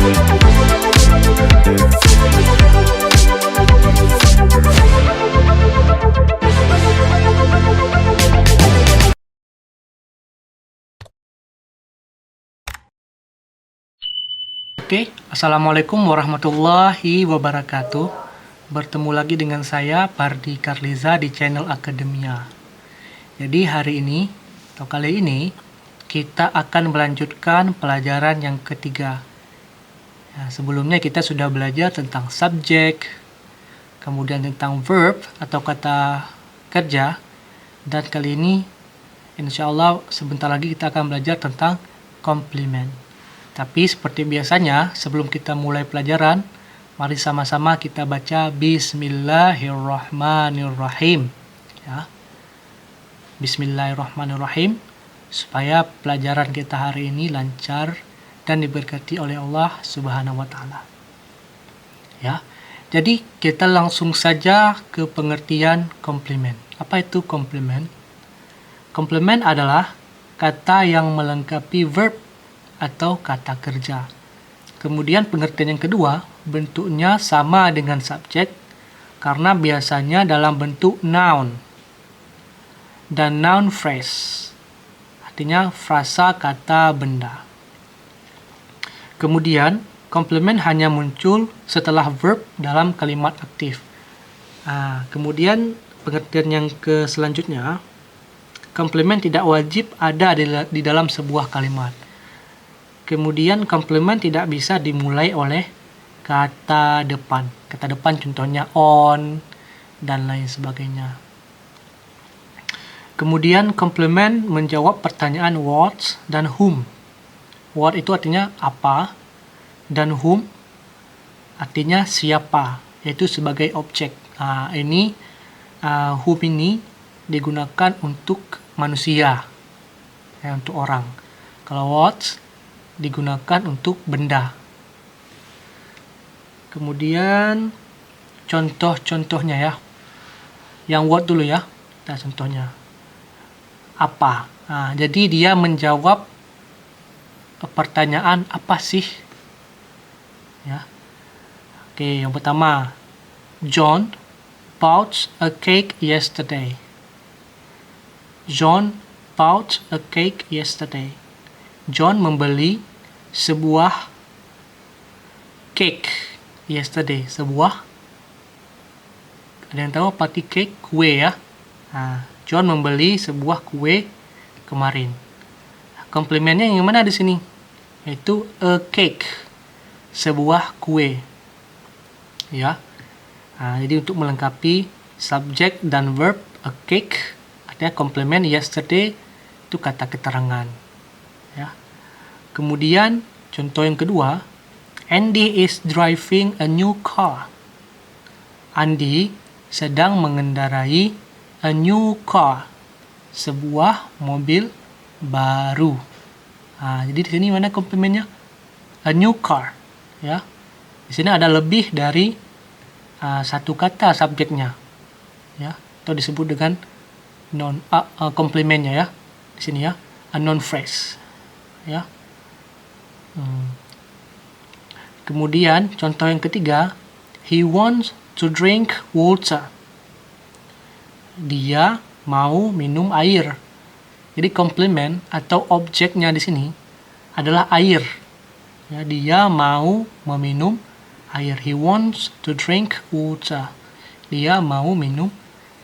Oke, Assalamualaikum warahmatullahi wabarakatuh. Bertemu lagi dengan saya, Pardi Karliza, di channel Akademia. Jadi hari ini, atau kali ini, kita akan melanjutkan pelajaran yang ketiga. Sebelumnya kita sudah belajar tentang subjek, kemudian tentang verb atau kata kerja, dan kali ini, insya Allah, sebentar lagi kita akan belajar tentang komplement. Tapi seperti biasanya, sebelum kita mulai pelajaran, mari sama-sama kita baca Bismillahirrahmanirrahim. Ya. Bismillahirrahmanirrahim, supaya pelajaran kita hari ini lancar dan diberkati oleh Allah Subhanahu wa Ta'ala. Ya. Jadi kita langsung saja ke pengertian komplement. Apa itu komplement? Komplement adalah kata yang melengkapi verb atau kata kerja. Kemudian pengertian yang kedua, bentuknya sama dengan subjek karena biasanya dalam bentuk noun dan noun phrase, artinya frasa kata benda. Kemudian komplement hanya muncul setelah verb dalam kalimat aktif. Kemudian pengertian yang selanjutnya, komplement tidak wajib ada di dalam sebuah kalimat. Kemudian komplement tidak bisa dimulai oleh kata depan. Kata depan contohnya on dan lain sebagainya. Kemudian komplement menjawab pertanyaan what dan whom. What itu artinya apa dan whom artinya siapa, yaitu sebagai objek. Whom ini digunakan untuk manusia, untuk orang. Kalau what digunakan untuk benda. Kemudian contoh-contohnya ya. Yang what dulu ya. Nah, contohnya. Apa? Jadi dia menjawab pertanyaan apa sih? Ya. Oke, yang pertama. John bought a cake yesterday. John bought a cake yesterday. John membeli sebuah cake yesterday. Sebuah, ada yang tahu apa arti cake? Kue ya. John membeli sebuah kue kemarin. Komplementnya yang mana di sini? Yaitu a cake, sebuah kue. Ya. Jadi untuk melengkapi subjek dan verb a cake, artinya komplement yesterday itu kata keterangan. Ya. Kemudian contoh yang kedua, Andy is driving a new car. Andy sedang mengendarai a new car, sebuah mobil baru. Jadi di sini mana komplementnya? A new car. Ya. Di sini ada lebih dari satu kata subjeknya. Ya, atau disebut dengan non komplementnya ya. Di sini ya, a noun phrase. Ya. Kemudian contoh yang ketiga, he wants to drink water. Dia mau minum air. Jadi komplement atau objeknya di sini adalah air. Ya, dia mau meminum air. He wants to drink water. Dia mau minum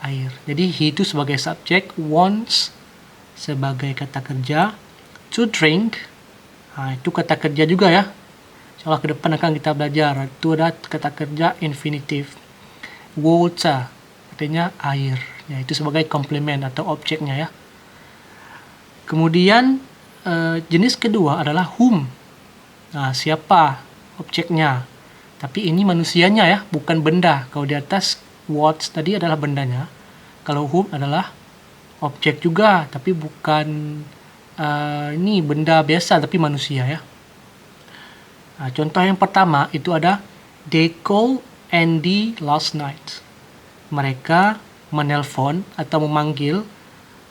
air. Jadi he itu sebagai subjek, wants sebagai kata kerja, to drink itu kata kerja juga ya. Insyaallah ke depan akan kita belajar. Itu ada kata kerja infinitif. Water artinya air. Ya, itu sebagai komplement atau objeknya ya. Kemudian jenis kedua adalah whom. Siapa objeknya. Tapi ini manusianya ya, bukan benda. Kalau di atas what tadi adalah bendanya. Kalau whom adalah objek juga, tapi bukan ini benda biasa tapi manusia ya. Contoh yang pertama itu ada they call Andy last night. Mereka menelpon atau memanggil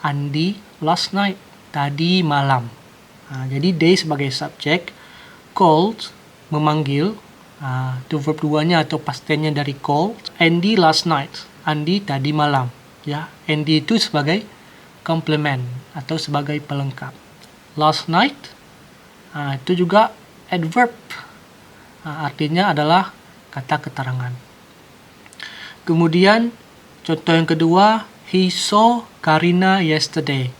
Andy last night, tadi malam. Jadi they sebagai subjek, called memanggil, itu verb 2-nya atau past tense-nya dari call. Andy last night, Andy tadi malam. Ya, Andy itu sebagai complement atau sebagai pelengkap. Last night, itu juga adverb, artinya adalah kata keterangan. Kemudian contoh yang kedua, he saw Karina yesterday.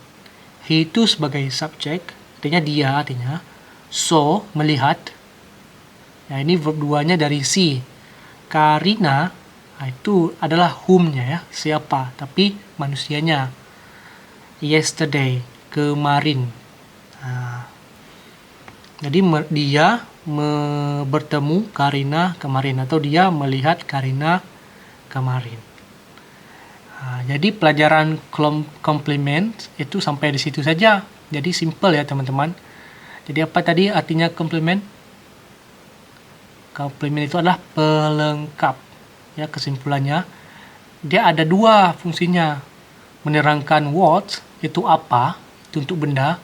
He itu sebagai subjek, artinya dia, artinya saw, melihat. Ya, ini verb 2-nya dari see. Karina, itu adalah whom-nya ya, siapa, tapi manusianya. Yesterday, kemarin. Jadi dia bertemu Karina kemarin, atau dia melihat Karina kemarin. Jadi pelajaran komplement itu sampai di situ saja. Jadi simple ya teman-teman. Jadi apa tadi artinya komplement? Komplement itu adalah pelengkap. Ya, kesimpulannya dia ada dua fungsinya. Menerangkan what, itu apa, itu untuk benda,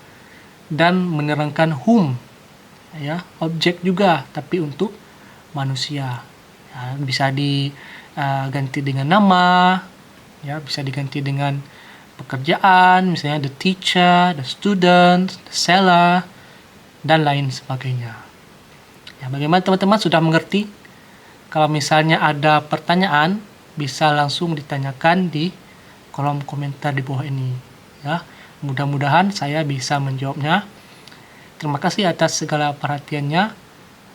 dan menerangkan whom, ya, objek juga, tapi untuk manusia. Ya, bisa diganti dengan nama, ya, bisa diganti dengan pekerjaan, misalnya the teacher, the student, the seller, dan lain sebagainya. Ya, bagaimana teman-teman sudah mengerti? Kalau misalnya ada pertanyaan, bisa langsung ditanyakan di kolom komentar di bawah ini. Ya, mudah-mudahan saya bisa menjawabnya. Terima kasih atas segala perhatiannya,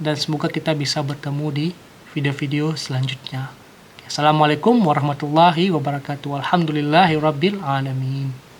dan semoga kita bisa bertemu di video-video selanjutnya. Assalamualaikum warahmatullahi wabarakatuh. Alhamdulillahirabbil alamin.